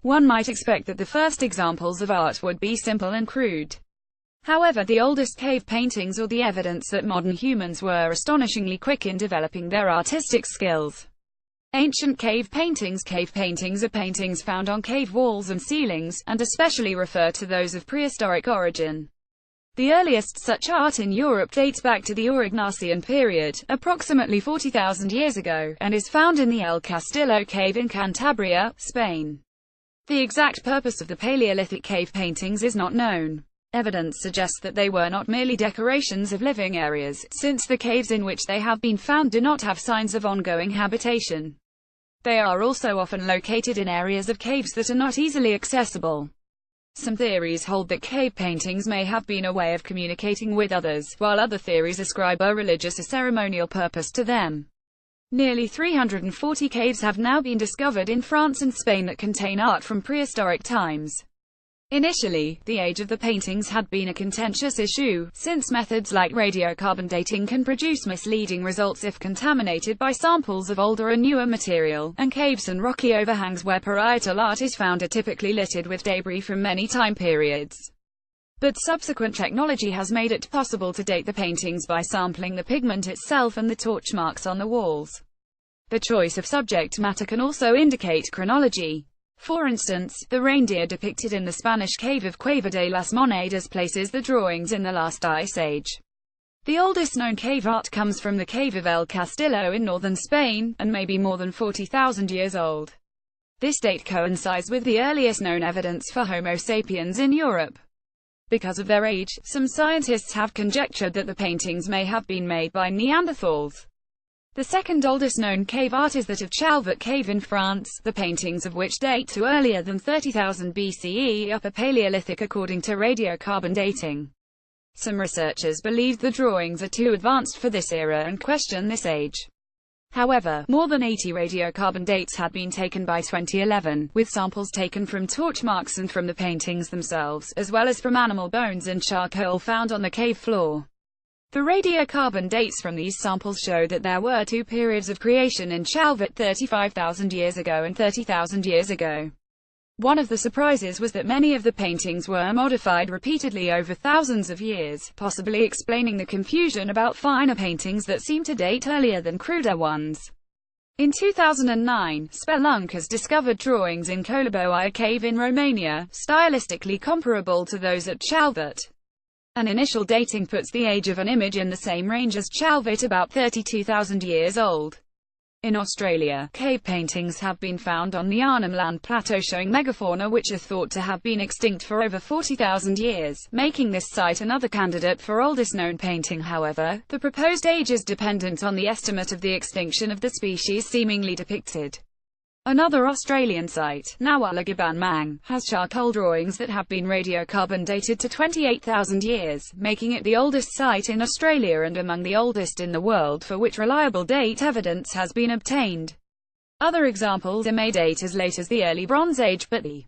One might expect that the first examples of art would be simple and crude. However, the oldest cave paintings are the evidence that modern humans were astonishingly quick in developing their artistic skills. Ancient cave paintings are paintings found on cave walls and ceilings, and especially refer to those of prehistoric origin. The earliest such art in Europe dates back to the Aurignacian period, approximately 40,000 years ago, and is found in the El Castillo cave in Cantabria, Spain. The exact purpose of the Paleolithic cave paintings is not known. Evidence suggests that they were not merely decorations of living areas, since the caves in which they have been found do not have signs of ongoing habitation. They are also often located in areas of caves that are not easily accessible. Some theories hold that cave paintings may have been a way of communicating with others, while other theories ascribe a religious or ceremonial purpose to them. Nearly 340 caves have now been discovered in France and Spain that contain art from prehistoric times. Initially, the age of the paintings had been a contentious issue, since methods like radiocarbon dating can produce misleading results if contaminated by samples of older and newer material, and caves and rocky overhangs where parietal art is found are typically littered with debris from many time periods. But subsequent technology has made it possible to date the paintings by sampling the pigment itself and the torch marks on the walls. The choice of subject matter can also indicate chronology. For instance, the reindeer depicted in the Spanish cave of Cueva de las Monedas places the drawings in the last ice age. The oldest known cave art comes from the cave of El Castillo in northern Spain, and may be more than 40,000 years old. This date coincides with the earliest known evidence for Homo sapiens in Europe. Because of their age, some scientists have conjectured that the paintings may have been made by Neanderthals. The second oldest known cave art is that of Chalvet Cave in France, the paintings of which date to earlier than 30,000 BCE Upper Paleolithic according to radiocarbon dating. Some researchers believe the drawings are too advanced for this era and question this age. However, more than 80 radiocarbon dates had been taken by 2011, with samples taken from torch marks and from the paintings themselves, as well as from animal bones and charcoal found on the cave floor. The radiocarbon dates from these samples show that there were two periods of creation in Chalvet 35,000 years ago and 30,000 years ago. One of the surprises was that many of the paintings were modified repeatedly over thousands of years, possibly explaining the confusion about finer paintings that seem to date earlier than cruder ones. In 2009, spelunkers discovered drawings in Colaboia Cave in Romania, stylistically comparable to those at Chalvet. An initial dating puts the age of an image in the same range as Chalvet, about 32,000 years old. In Australia, cave paintings have been found on the Arnhem Land Plateau showing megafauna which are thought to have been extinct for over 40,000 years, making this site another candidate for oldest known painting. However, the proposed age is dependent on the estimate of the extinction of the species seemingly depicted. Another Australian site, Nawalagiban Mang, has charcoal drawings that have been radiocarbon dated to 28,000 years, making it the oldest site in Australia and among the oldest in the world for which reliable date evidence has been obtained. Other examples may date as late as the early Bronze Age, but the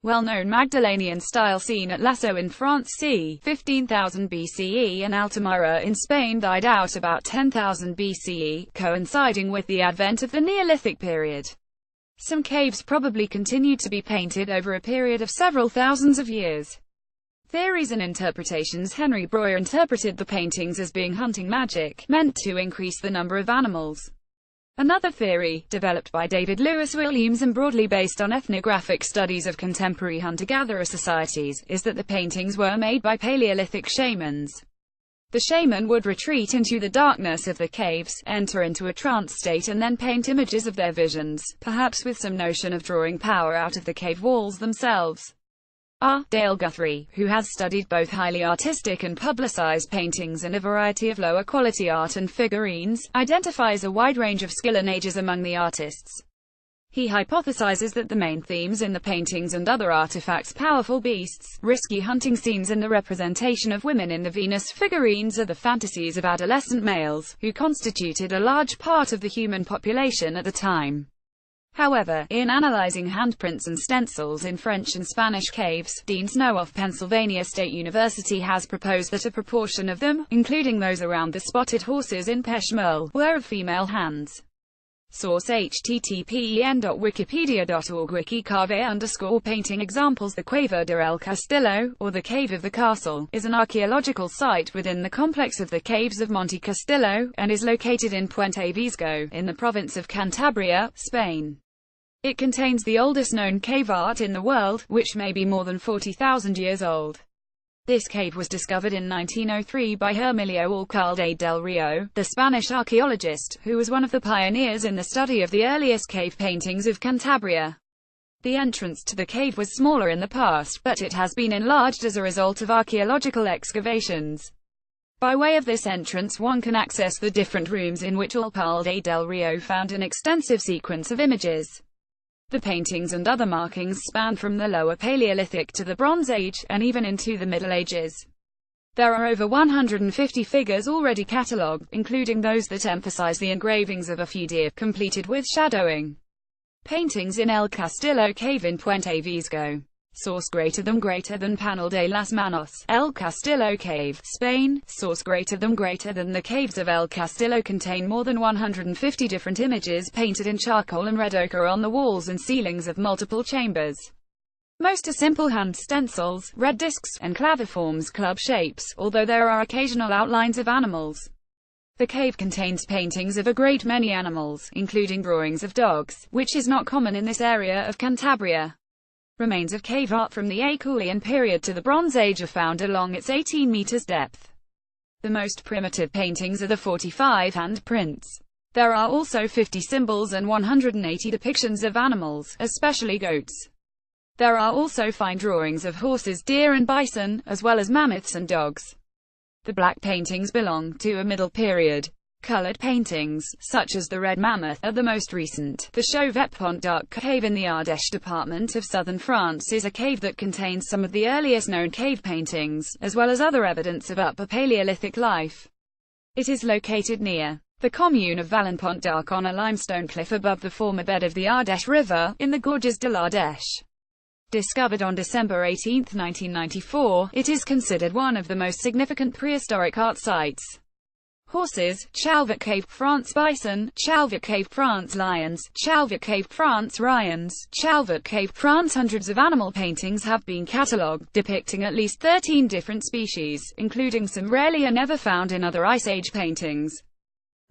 well-known Magdalenian style scene at Lasso in France c. 15,000 BCE and Altamira in Spain died out about 10,000 BCE, coinciding with the advent of the Neolithic period. Some caves probably continued to be painted over a period of several thousands of years. Theories and interpretations. Henry Breuer interpreted the paintings as being hunting magic, meant to increase the number of animals. Another theory, developed by David Lewis Williams and broadly based on ethnographic studies of contemporary hunter-gatherer societies, is that the paintings were made by Paleolithic shamans. The shaman would retreat into the darkness of the caves, enter into a trance state and then paint images of their visions, perhaps with some notion of drawing power out of the cave walls themselves. R. Dale Guthrie, who has studied both highly artistic and publicized paintings and a variety of lower quality art and figurines, identifies a wide range of skill and ages among the artists. He hypothesizes that the main themes in the paintings and other artifacts, powerful beasts, risky hunting scenes and the representation of women in the Venus figurines, are the fantasies of adolescent males, who constituted a large part of the human population at the time. However, in analyzing handprints and stencils in French and Spanish caves, Dean Snow of Pennsylvania State University has proposed that a proportion of them, including those around the spotted horses in Peshmerl, were of female hands. Source: httpen://wikipedia.org. Wiki cave_painting examples. The Cueva de El Castillo, or the Cave of the Castle, is an archaeological site within the complex of the Caves of Monte Castillo, and is located in Puente Visgo, in the province of Cantabria, Spain. It contains the oldest known cave art in the world, which may be more than 40,000 years old. This cave was discovered in 1903 by Hermilio Alcalde del Rio, the Spanish archaeologist, who was one of the pioneers in the study of the earliest cave paintings of Cantabria. The entrance to the cave was smaller in the past, but it has been enlarged as a result of archaeological excavations. By way of this entrance one can access the different rooms in which Alcalde del Rio found an extensive sequence of images. The paintings and other markings span from the Lower Paleolithic to the Bronze Age, and even into the Middle Ages. There are over 150 figures already catalogued, including those that emphasize the engravings of a few deer, completed with shadowing. Paintings in El Castillo Cave in Puente Visgo. Source: greater than Panel de las Manos, El Castillo Cave, Spain. Source: greater than the caves of El Castillo contain more than 150 different images painted in charcoal and red ochre on the walls and ceilings of multiple chambers. Most are simple hand stencils, red discs, and claviforms club shapes, although there are occasional outlines of animals. The cave contains paintings of a great many animals, including drawings of dogs, which is not common in this area of Cantabria. Remains of cave art from the Acheulean period to the Bronze Age are found along its 18 meters depth. The most primitive paintings are the 45 hand prints. There are also 50 symbols and 180 depictions of animals, especially goats. There are also fine drawings of horses, deer and bison, as well as mammoths and dogs. The black paintings belong to a middle period. Colored paintings, such as the Red Mammoth, are the most recent. The Chauvet-Pont-d'Arc cave in the Ardèche department of southern France is a cave that contains some of the earliest known cave paintings, as well as other evidence of Upper Paleolithic life. It is located near the commune of Vallon-Pont-d'Arc on a limestone cliff above the former bed of the Ardèche River, in the gorges de l'Ardèche. Discovered on December 18, 1994, it is considered one of the most significant prehistoric art sites. Horses, Chauvet Cave, France. Bison, Chauvet Cave, France. Lions, Chauvet Cave, France. Ryans, Chauvet Cave, France. Hundreds of animal paintings have been catalogued, depicting at least 13 different species, including some rarely or never found in other Ice Age paintings.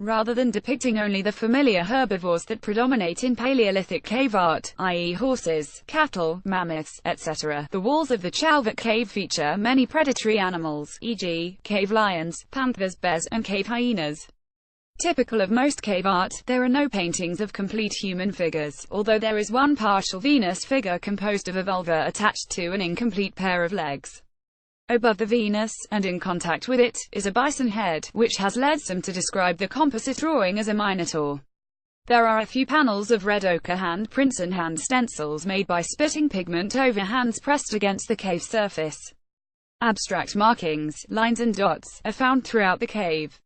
Rather than depicting only the familiar herbivores that predominate in Paleolithic cave art, i.e. horses, cattle, mammoths, etc., the walls of the Chauvet Cave feature many predatory animals, e.g., cave lions, panthers, bears, and cave hyenas. Typical of most cave art, there are no paintings of complete human figures, although there is one partial Venus figure composed of a vulva attached to an incomplete pair of legs. Above the Venus, and in contact with it, is a bison head, which has led some to describe the composite drawing as a minotaur. There are a few panels of red ochre hand prints and hand stencils made by spitting pigment over hands pressed against the cave surface. Abstract markings, lines and dots, are found throughout the cave.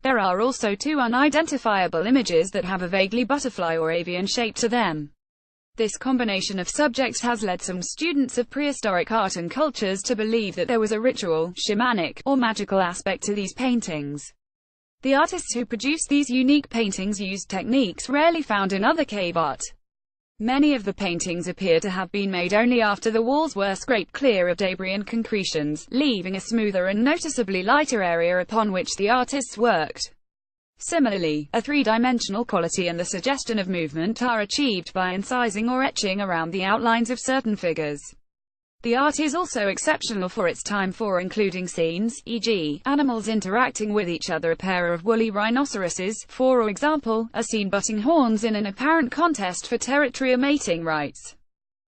There are also two unidentifiable images that have a vaguely butterfly or avian shape to them. This combination of subjects has led some students of prehistoric art and cultures to believe that there was a ritual, shamanic, or magical aspect to these paintings. The artists who produced these unique paintings used techniques rarely found in other cave art. Many of the paintings appear to have been made only after the walls were scraped clear of debris and concretions, leaving a smoother and noticeably lighter area upon which the artists worked. Similarly, a three-dimensional quality and the suggestion of movement are achieved by incising or etching around the outlines of certain figures. The art is also exceptional for its time for including scenes, e.g., animals interacting with each other. A pair of woolly rhinoceroses, for example, are seen butting horns in an apparent contest for territory or mating rights.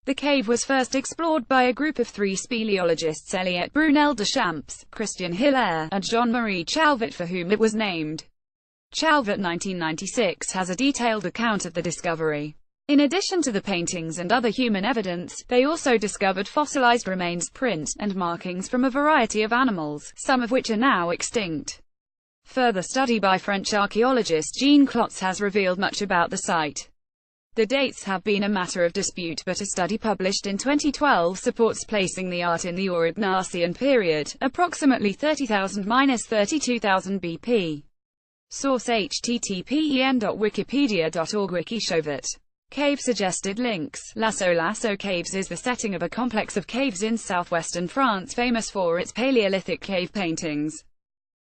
The cave was first explored by a group of three speleologists: Eliette Brunel Deschamps, Christian Hilaire, and Jean-Marie Chauvet, for whom it was named. Chauvet 1996 has a detailed account of the discovery. In addition to the paintings and other human evidence, they also discovered fossilized remains, prints, and markings from a variety of animals, some of which are now extinct. Further study by French archaeologist Jean Clotz has revealed much about the site. The dates have been a matter of dispute, but a study published in 2012 supports placing the art in the Aurignacian period, approximately 30,000–32,000 BP. Source: http://wikipedia.org. Wiki show that cave suggested links. Lasso Caves is the setting of a complex of caves in southwestern France famous for its Paleolithic cave paintings.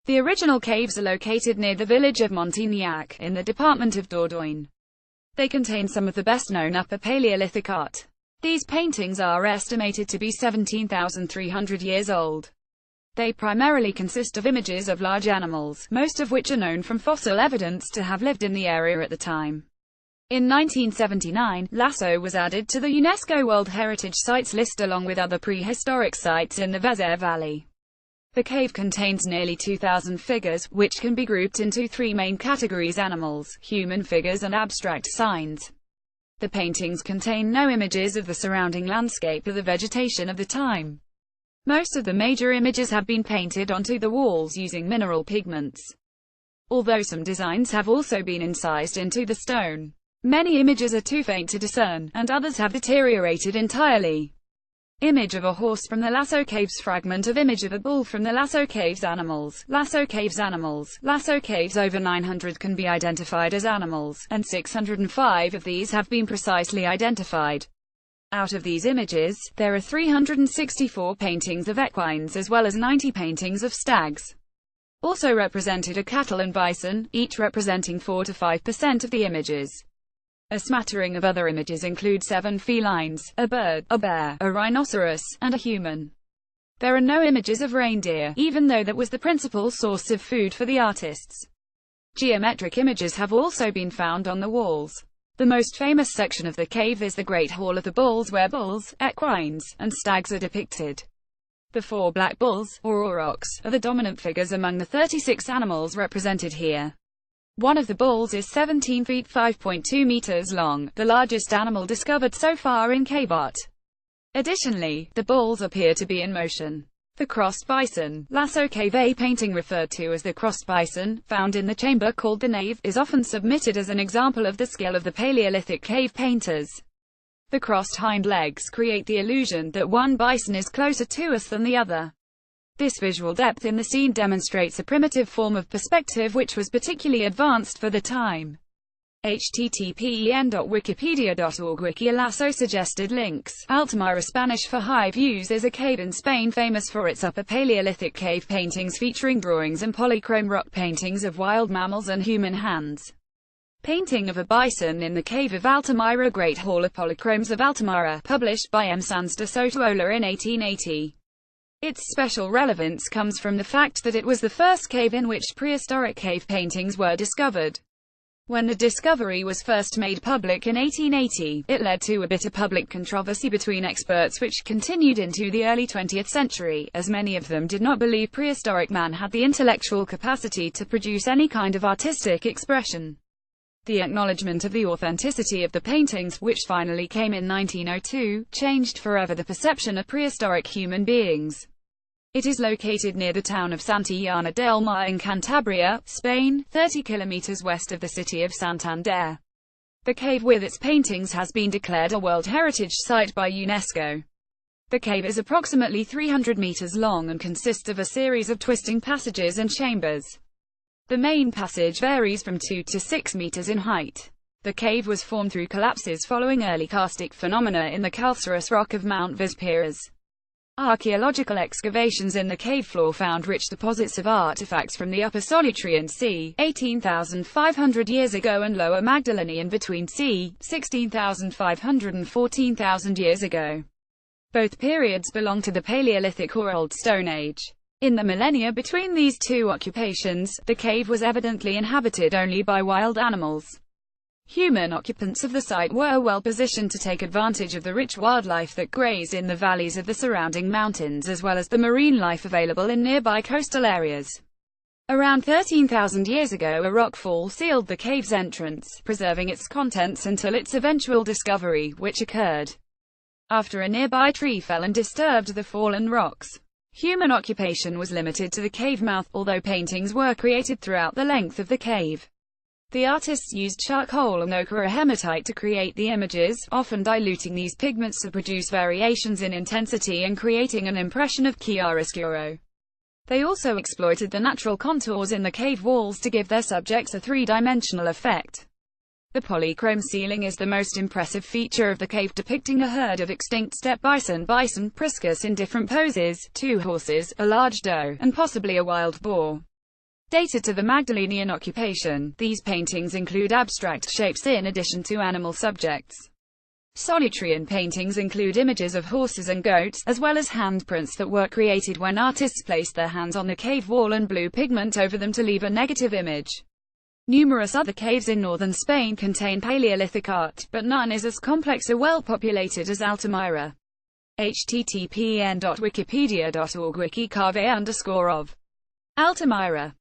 The original caves are located near the village of Montignac, in the department of Dordogne. They contain some of the best-known Upper Paleolithic art. These paintings are estimated to be 17,300 years old. They primarily consist of images of large animals, most of which are known from fossil evidence to have lived in the area at the time. In 1979, Lasso was added to the UNESCO World Heritage Sites list along with other prehistoric sites in the Vézère Valley. The cave contains nearly 2,000 figures, which can be grouped into three main categories: animals, human figures and abstract signs. The paintings contain no images of the surrounding landscape or the vegetation of the time. Most of the major images have been painted onto the walls using mineral pigments, although some designs have also been incised into the stone. Many images are too faint to discern, and others have deteriorated entirely. Image of a horse from the Lasso Caves. Fragment of image of a bull from the Lasso Caves. Animals. Lasso Caves. Animals. Lasso Caves. Over 900 can be identified as animals, and 605 of these have been precisely identified. Out of these images, there are 364 paintings of equines as well as 90 paintings of stags. Also represented are cattle and bison, each representing 4 to 5% of the images. A smattering of other images include 7 felines, a bird, a bear, a rhinoceros, and a human. There are no images of reindeer, even though that was the principal source of food for the artists. Geometric images have also been found on the walls. The most famous section of the cave is the Great Hall of the Bulls, where bulls, equines, and stags are depicted. The 4 black bulls, or aurochs, are the dominant figures among the 36 animals represented here. One of the bulls is 17 feet 5.2 meters long, the largest animal discovered so far in cave art. Additionally, the bulls appear to be in motion. The crossed bison, Lasso Cave. A painting referred to as the crossed bison, found in the chamber called the nave, is often submitted as an example of the skill of the Paleolithic cave painters. The crossed hind legs create the illusion that one bison is closer to us than the other. This visual depth in the scene demonstrates a primitive form of perspective which was particularly advanced for the time. http://wikipedia.org. Wiki Lasso suggested links. Altamira, Spanish for high views, is a cave in Spain famous for its Upper Paleolithic cave paintings featuring drawings and polychrome rock paintings of wild mammals and human hands. Painting of a bison in the cave of Altamira. Great Hall of Polychromes of Altamira, published by M. Sanz de Sotola in 1880. Its special relevance comes from the fact that it was the first cave in which prehistoric cave paintings were discovered. When the discovery was first made public in 1880, it led to a bitter public controversy between experts which continued into the early 20th century, as many of them did not believe prehistoric man had the intellectual capacity to produce any kind of artistic expression. The acknowledgement of the authenticity of the paintings, which finally came in 1902, changed forever the perception of prehistoric human beings. It is located near the town of Santillana del Mar in Cantabria, Spain, 30 kilometers west of the city of Santander. The cave with its paintings has been declared a World Heritage Site by UNESCO. The cave is approximately 300 meters long and consists of a series of twisting passages and chambers. The main passage varies from 2 to 6 meters in height. The cave was formed through collapses following early karstic phenomena in the calcareous rock of Mount Vizpiras. Archaeological excavations in the cave floor found rich deposits of artifacts from the Upper Solutrean c. 18,500 years ago and Lower Magdalenian between c. 16,500 and 14,000 years ago. Both periods belong to the Paleolithic or Old Stone Age. In the millennia between these two occupations, the cave was evidently inhabited only by wild animals. Human occupants of the site were well positioned to take advantage of the rich wildlife that graze in the valleys of the surrounding mountains as well as the marine life available in nearby coastal areas. Around 13,000 years ago, a rockfall sealed the cave's entrance, preserving its contents until its eventual discovery, which occurred after a nearby tree fell and disturbed the fallen rocks. Human occupation was limited to the cave mouth, although paintings were created throughout the length of the cave. The artists used charcoal and ochre or hematite to create the images, often diluting these pigments to produce variations in intensity and creating an impression of chiaroscuro. They also exploited the natural contours in the cave walls to give their subjects a three-dimensional effect. The polychrome ceiling is the most impressive feature of the cave, depicting a herd of extinct steppe bison, bison priscus in different poses, 2 horses, a large doe, and possibly a wild boar. Dated to the Magdalenian occupation, these paintings include abstract shapes in addition to animal subjects. Solutrean paintings include images of horses and goats, as well as handprints that were created when artists placed their hands on the cave wall and blew pigment over them to leave a negative image. Numerous other caves in northern Spain contain Paleolithic art, but none is as complex or well-populated as Altamira. http://wikipedia.org Wiki cave _of Altamira